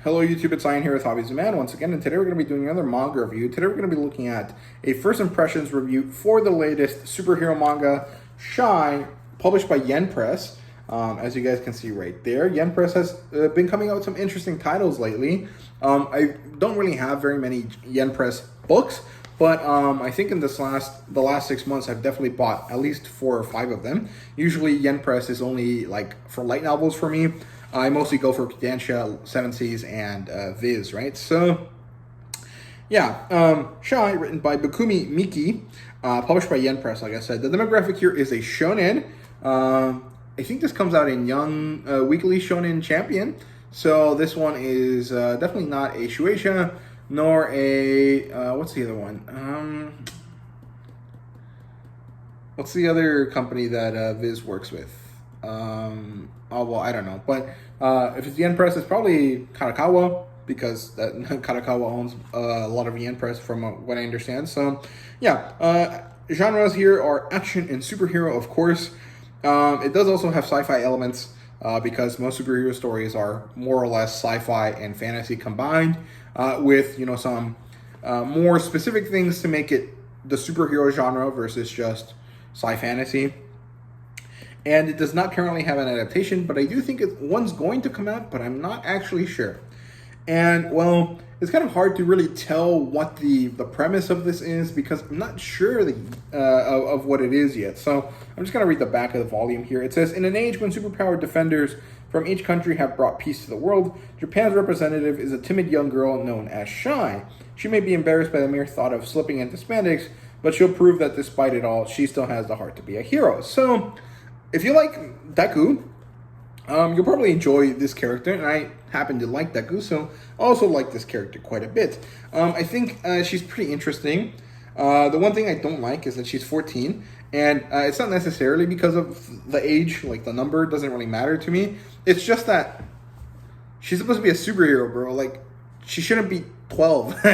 Hello YouTube, it's Ian here with Hobbies of Man once again, and today we're going to be doing another manga review. Today we're going to be looking at a first impressions review for the latest superhero manga, Shine, published by Yen Press. As you guys can see right there, Yen Press has been coming out with some interesting titles lately. I don't really have very many Yen Press books, but I think in the last 6 months, I've definitely bought at least 4 or 5 of them. Usually Yen Press is only like for light novels for me. I mostly go for Dansha, Seven Seas, and Viz, right? So, yeah, Shy, written by Bukumi Miki, published by Yen Press, like I said. The demographic here is a shonen. I think this comes out in Young Weekly Shonen Champion. So this one is definitely not a Shueisha, nor a, what's the other one? What's the other company that Viz works with? Oh, well, I don't know. But if it's Yen Press, it's probably Karakawa, because Karakawa owns a lot of Yen Press from what I understand. So, yeah. Genres here are action and superhero, of course. It does also have sci-fi elements, because most superhero stories are more or less sci-fi and fantasy combined, with, you know, some more specific things to make it the superhero genre versus just sci-fantasy. And it does not currently have an adaptation, but I do think one's going to come out, but I'm not actually sure. And, well, it's kind of hard to really tell what the premise of this is, because I'm not sure of what it is yet. So I'm just going to read the back of the volume here. It says, in an age when superpowered defenders from each country have brought peace to the world, Japan's representative is a timid young girl known as Shy. She may be embarrassed by the mere thought of slipping into spandex, but she'll prove that despite it all, she still has the heart to be a hero. So, if you like Deku, you'll probably enjoy this character, and I happen to like Deku, so I also like this character quite a bit. I think she's pretty interesting. The one thing I don't like is that she's 14, and it's not necessarily because of the age, like the number doesn't really matter to me. It's just that she's supposed to be a superhero, bro. Like, she shouldn't be 12,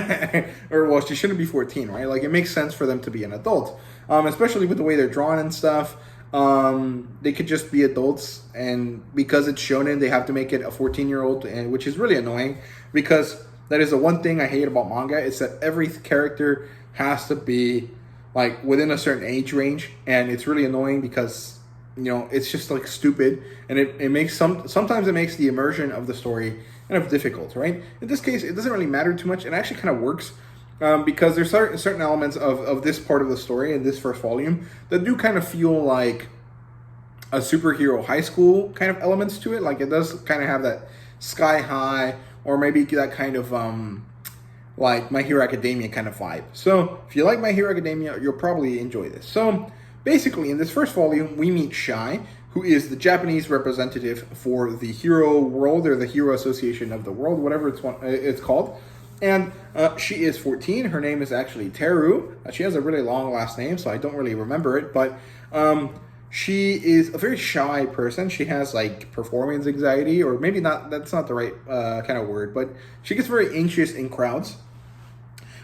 or well, she shouldn't be 14, right? Like, it makes sense for them to be an adult, especially with the way they're drawn and stuff. They could just be adults, and because it's shonen, they have to make it a 14-year-old, and which is really annoying, because that is the one thing I hate about manga. It's that every character has to be like within a certain age range, and it's really annoying because, you know, it's just like stupid, and it makes sometimes it makes the immersion of the story kind of difficult, right? In this case, it doesn't really matter too much. It actually kind of works. Because there's certain elements of this part of the story in this first volume that do kind of feel like a superhero high school kind of elements to it. Like, it does kind of have that Sky High, or maybe that kind of like My Hero Academia kind of vibe. So if you like My Hero Academia, you'll probably enjoy this. So basically, in this first volume, we meet Shai, who is the Japanese representative for the Hero World, or the Hero Association of the World, whatever it's called. And she is 14. Her name is actually Teru. She has a really long last name, so I don't really remember it. But she is a very shy person. She has like performance anxiety, or maybe not. That's not the right kind of word. But she gets very anxious in crowds,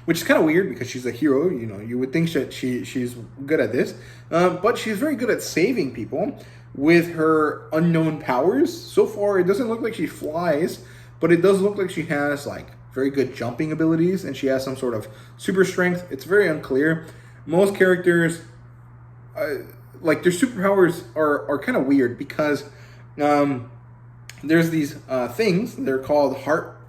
which is kind of weird because she's a hero. You know, you would think that she's good at this, but she's very good at saving people with her unknown powers. So far, it doesn't look like she flies, but it does look like she has like very good jumping abilities, and she has some sort of super strength. It's very unclear. Most characters, like, their superpowers are kind of weird, because there's these things. They're called heart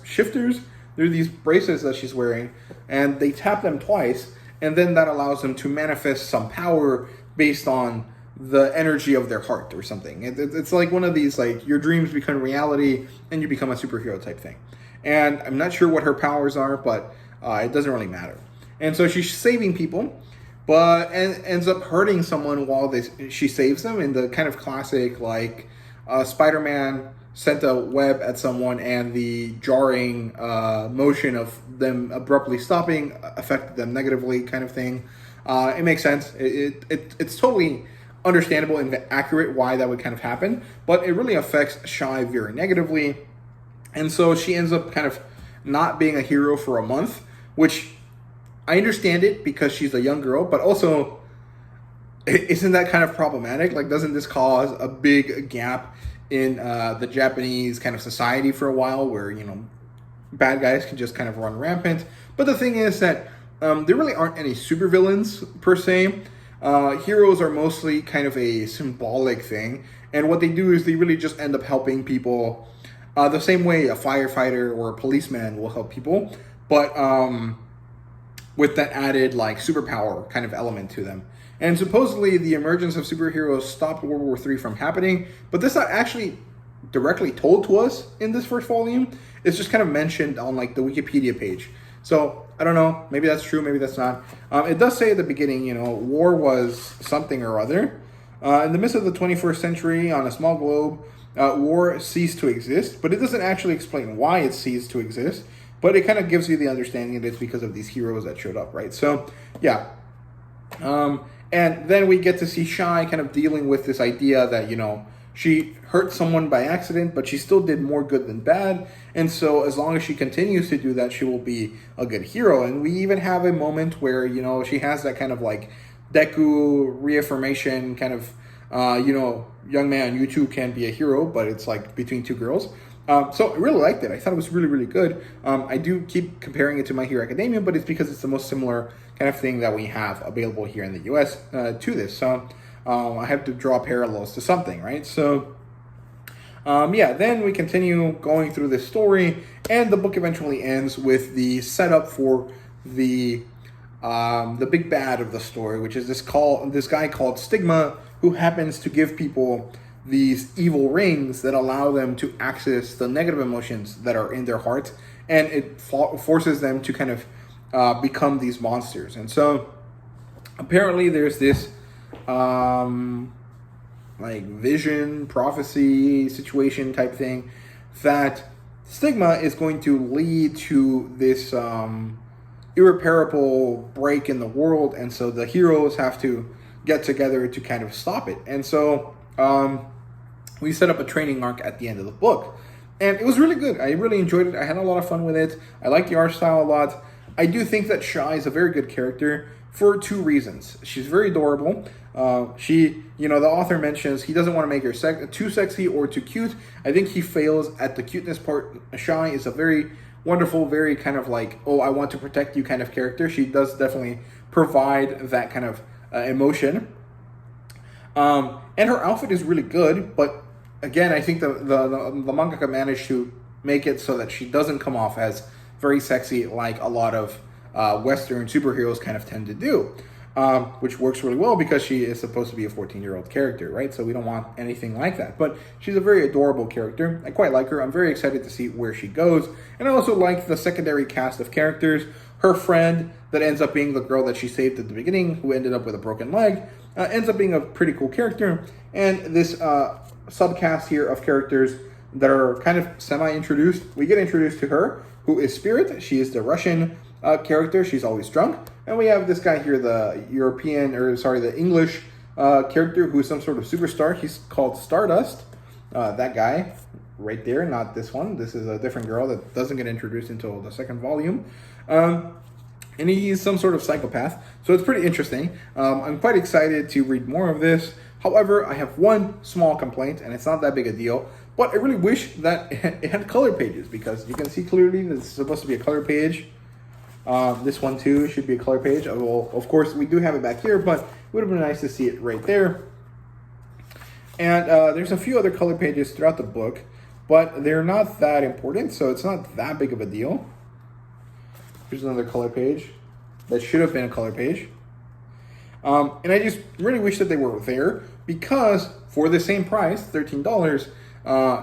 shifters. They're these bracelets that she's wearing, and they tap them twice, and then that allows them to manifest some power based on the energy of their heart or something. It's like one of these, like, your dreams become reality and you become a superhero type thing. And I'm not sure what her powers are, but it doesn't really matter. And so she's saving people, but ends up hurting someone while she saves them, in the kind of classic, like, Spider-Man sent a web at someone, and the jarring motion of them abruptly stopping affected them negatively, kind of thing. It makes sense. It's totally understandable and accurate why that would kind of happen, but it really affects Shy very negatively. And so she ends up kind of not being a hero for a month, which I understand it because she's a young girl, but also, isn't that kind of problematic? Like, doesn't this cause a big gap in the Japanese kind of society for a while, where bad guys can just kind of run rampant. But the thing is that there really aren't any supervillains per se. Heroes are mostly kind of a symbolic thing, and what they do is they really just end up helping people the same way a firefighter or a policeman will help people, but with that added like superpower kind of element to them. And supposedly the emergence of superheroes stopped World War III from happening, but this is not actually directly told to us in this first volume. It's just kind of mentioned on like the Wikipedia page. So I don't know, maybe that's true, maybe that's not. It does say at the beginning, war was something or other. In the midst of the 21st century, on a small globe, war ceased to exist, but it doesn't actually explain why it ceased to exist, but it kind of gives you the understanding that it's because of these heroes that showed up, right? So, yeah. And then we get to see Shai kind of dealing with this idea that, she hurt someone by accident, but she still did more good than bad. And so as long as she continues to do that, she will be a good hero. And we even have a moment where, she has that kind of like Deku reaffirmation kind of, young man, you too can be a hero, but it's like between two girls. So I really liked it. I thought it was really, really good. I do keep comparing it to My Hero Academia, but it's because it's the most similar kind of thing that we have available here in the US to this. So I have to draw parallels to something, right? So, then we continue going through this story, and the book eventually ends with the setup for the big bad of the story, which is this guy called Stigma, who happens to give people these evil rings that allow them to access the negative emotions that are in their heart, and it forces them to kind of become these monsters. And so apparently there's this like vision, prophecy situation type thing that Stigma is going to lead to this irreparable break in the world, and so the heroes have to get together to kind of stop it. And so we set up a training arc at the end of the book, and it was really good. I really enjoyed it. I had a lot of fun with it. I like the art style a lot. I do think that Shai is a very good character for two reasons. She's very adorable. The author mentions he doesn't want to make her too sexy or too cute. I think he fails at the cuteness part. Shai is a very wonderful, very kind of like, oh, I want to protect you kind of character. She does definitely provide that kind of emotion. And her outfit is really good, but again, I think the mangaka managed to make it so that she doesn't come off as very sexy like a lot of Western superheroes kind of tend to do, which works really well because she is supposed to be a 14-year-old character, right? So we don't want anything like that. But she's a very adorable character. I quite like her. I'm very excited to see where she goes. And I also like the secondary cast of characters. Her friend that ends up being the girl that she saved at the beginning, who ended up with a broken leg, ends up being a pretty cool character. And this subcast here of characters that are kind of semi-introduced. We get introduced to her, who is Spirit. She is the Russian character. She's always drunk. And we have this guy here, the the English character, who is some sort of superstar. He's called Stardust. That guy right there, not this one. This is a different girl that doesn't get introduced until the second volume. And he's some sort of psychopath. So it's pretty interesting. I'm quite excited to read more of this. However, I have one small complaint, and it's not that big a deal. But I really wish that it had color pages, because you can see clearly that it's supposed to be a color page. This one too should be a color page. Well, of course, we do have it back here, but it would have been nice to see it right there. And there's a few other color pages throughout the book, but they're not that important, so it's not that big of a deal. Here's another color page that should have been a color page. And I just really wish that they were there, because for the same price, $13,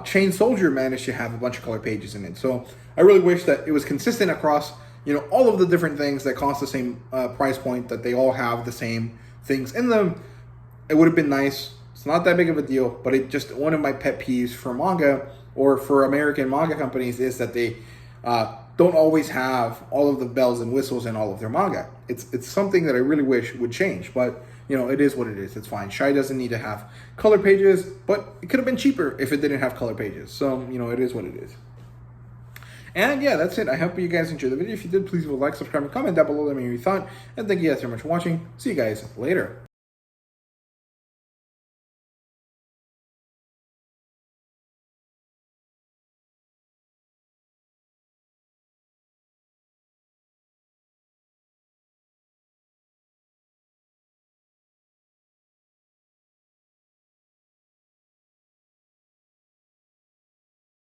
Chain Soldier managed to have a bunch of color pages in it. So I really wish that it was consistent across, all of the different things that cost the same price point, that they all have the same things in them. It would have been nice. It's not that big of a deal, but it just, one of my pet peeves for manga or for American manga companies is that they don't always have all of the bells and whistles in all of their manga. It's something that I really wish would change, but it is what it is. It's fine. Shai doesn't need to have color pages, but it could have been cheaper if it didn't have color pages. So, it is what it is. And yeah, that's it. I hope you guys enjoyed the video. If you did, please leave a like, subscribe, and comment down below. Let me know what you thought. And thank you guys so much for watching. See you guys later.